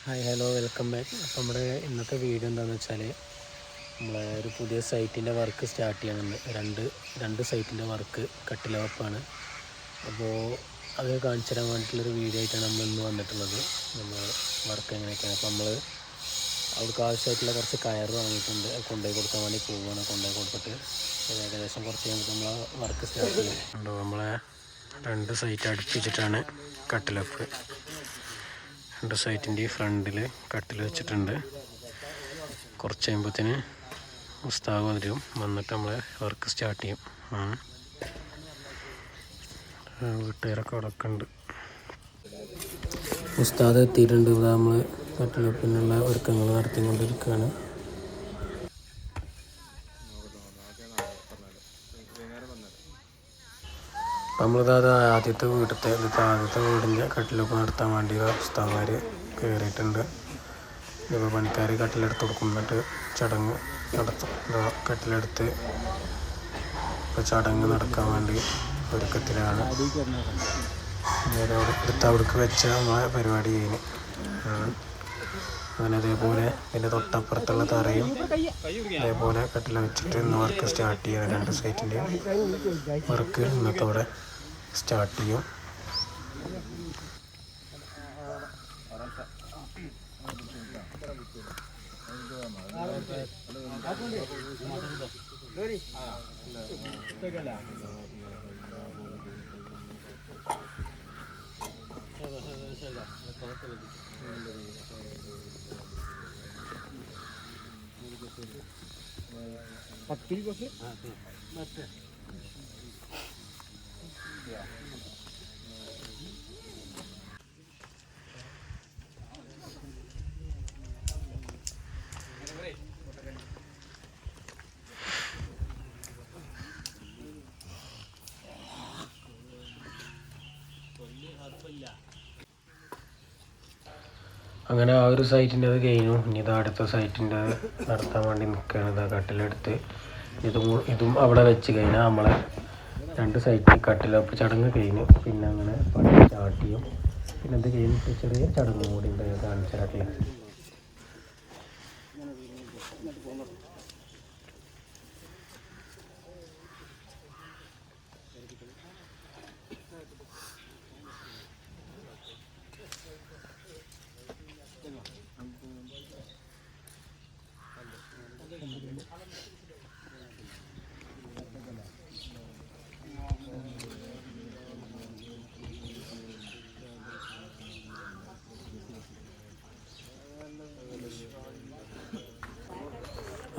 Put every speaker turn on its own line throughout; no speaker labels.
Hi hello welcome back. അപ്പോൾ നമ്മുടെ ഇന്നത്തെ വീഡിയോ എന്താണെന്ന് വെച്ചാൽ നമ്മളെ ഒരു പുതിയ സൈറ്റിൻ്റെ വർക്ക് സ്റ്റാർട്ട് ചെയ്യണമെന്ന് രണ്ട് സൈറ്റിൻ്റെ വർക്ക് കട്ടിലവപ്പാണ്. അപ്പോൾ അത് കാണിച്ചു തരാൻ വേണ്ടിയിട്ടുള്ളൊരു വീഡിയോ ആയിട്ടാണ് നമ്മൾ ഇന്ന് വന്നിട്ടുള്ളത്. നമ്മൾ വർക്ക് എങ്ങനെയൊക്കെയാണ്. അപ്പോൾ നമ്മൾ അവർക്ക് ആവശ്യമായിട്ടുള്ള കുറച്ച് കയർ വാങ്ങിയിട്ടുണ്ട്. കൊണ്ടുപോയി കൊടുക്കാൻ വേണ്ടി പോവുകയാണ്. കൊണ്ടുപോയി കൊടുത്തിട്ട് ഏകദേശം കുറച്ച് കഴിഞ്ഞിട്ട് നമ്മൾ വർക്ക് സ്റ്റാർട്ട് ചെയ്യും. ഉണ്ടോ നമ്മളെ രണ്ട് സൈറ്റ് അടുപ്പിച്ചിട്ടാണ് കട്ടിലപ്പ്. രണ്ട് സൈറ്റിൻ്റെ ഫ്രണ്ടിൽ കട്ടിൽ വെച്ചിട്ടുണ്ട്. കുറച്ച് കഴിയുമ്പോഴത്തേന് ഉസ്താദ് വന്നിട്ട് നമ്മളെ വർക്ക് സ്റ്റാർട്ട് ചെയ്യും. വീട്ടുകാരൊക്കെ അടക്കമുണ്ട്. ഉസ്താദ് എത്തിയിട്ടുണ്ട്. ഇവിടെ നമ്മൾ കട്ടിലപ്പിനുള്ള ഒരുക്കങ്ങൾ നടത്തിക്കൊണ്ടിരിക്കുകയാണ്. നമ്മളിത് ആദ്യത്തെ വീടിൻ്റെ കട്ടിലൊക്കെ നടത്താൻ വേണ്ടി ഉസ്താദന്മാർ കയറിയിട്ടുണ്ട്. ഇപ്പോൾ പണിക്കാർ കട്ടിലെടുത്ത് കൊടുക്കും. എന്നിട്ട് ചടങ്ങ് നടത്തും. കട്ടിലെടുത്ത് ഇപ്പോൾ ചടങ്ങ് നടക്കാൻ വേണ്ടി ഒരുക്കത്തിലാണ്. എടുത്ത് അവിടേക്ക് വെച്ച നമ്മളെ പരിപാടി കഴിഞ്ഞു. അങ്ങനെ അതേപോലെ പിന്നെ തൊട്ടപ്പുറത്തുള്ള തറയും അതേപോലെ കട്ടില വെച്ചിട്ട് ഇന്ന് വർക്ക് സ്റ്റാർട്ട് ചെയ്യണം. രണ്ട് സൈറ്റിൻ്റെ വർക്ക് ഇന്നത്തോടെ സ്റ്റാർട്ട് ചെയ്യും. അങ്ങനെ ആ ഒരു സൈറ്റിൻ്റെ അത് കഴിഞ്ഞു. ഇനി ഇത് അടുത്ത സൈറ്റിൻ്റെ നടത്താൻ വേണ്ടി നിൽക്കുകയാണ്. ഇതാ കട്ടിലെടുത്ത് ഇതും അവിടെ വെച്ച് കഴിഞ്ഞാൽ നമ്മളെ രണ്ട് സൈറ്റിൽ കട്ടിലപ്പ് ചടങ്ങ് കഴിഞ്ഞു. പിന്നെ അങ്ങനെ പണി സ്റ്റാർട്ട് ചെയ്യും. പിന്നെ അത് കഴിഞ്ഞിട്ട് ചെറിയ ചടങ്ങ് കൂടി ഉണ്ട്, കാണിച്ചിട്ടില്ല.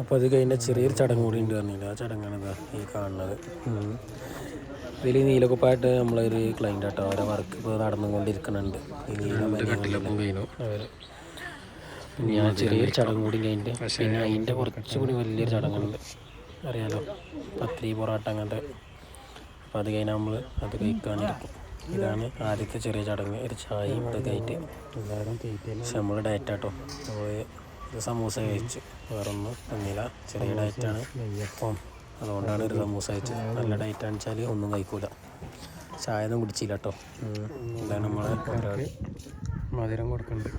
അപ്പോൾ അത് കഴിഞ്ഞ ചെറിയൊരു ചടങ്ങ് കൂടി ഉണ്ട് പറഞ്ഞില്ല. ആ ചടങ്ങാണ് ഇതാ ഈ കാണുന്നത്. ഇതിൽ നീലക്കുപ്പായിട്ട് നമ്മളൊരു ക്ലൈൻ്റ് ആട്ടോ. അവരെ വർക്ക് ഇപ്പോൾ നടന്നുകൊണ്ടിരിക്കുന്നുണ്ട്. ഈ അവർ ഞാൻ ചെറിയൊരു ചടങ്ങ് കൂടി കഴിഞ്ഞിട്ട് പിന്നെ അതിൻ്റെ കുറച്ചുകൂടി വലിയൊരു ചടങ്ങുണ്ട്. അറിയാലോ, പത്തിരി പൊറാട്ട അങ്ങനത്തെ. അപ്പോൾ അത് കഴിഞ്ഞാൽ നമ്മൾ അത് കഴിക്കാനിരിക്കും. ഇതാണ് ആദ്യത്തെ ചെറിയ ചടങ്ങ്. ഒരു ചായയും ഇതൊക്കെ ആയിട്ട് പക്ഷെ നമ്മൾ ഡയറ്റ് ആട്ടോ. ഒരു സമൂസ കഴിച്ചു, വേറൊന്നും തന്നില്ല. ചെറിയ ഡയറ്റാണ്. അപ്പം അതുകൊണ്ടാണ് ഒരു സമൂസ കഴിച്ചത്. നല്ല ഡയറ്റാണെന്ന് വെച്ചാൽ ഒന്നും കഴിക്കൂല. ചായ ഒന്നും കുടിച്ചില്ല കേട്ടോ. ഇതാണ് നമ്മളെ പരിപാടി. മധുരം കൊടുക്കുന്നുണ്ട്.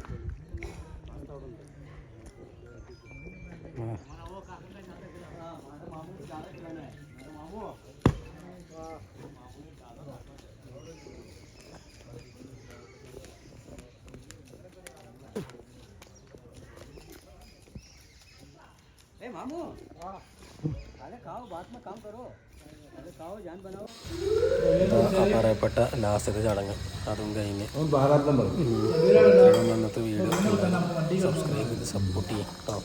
പറയപ്പെട്ട ലാസ്റ്റത്തെ ചടങ്ങ് അതും കഴിഞ്ഞ് അന്നത്തെ വീഡിയോ സബ്സ്ക്രൈബ് ചെയ്ത് സപ്പോർട്ട് ചെയ്യാം കേട്ടോ.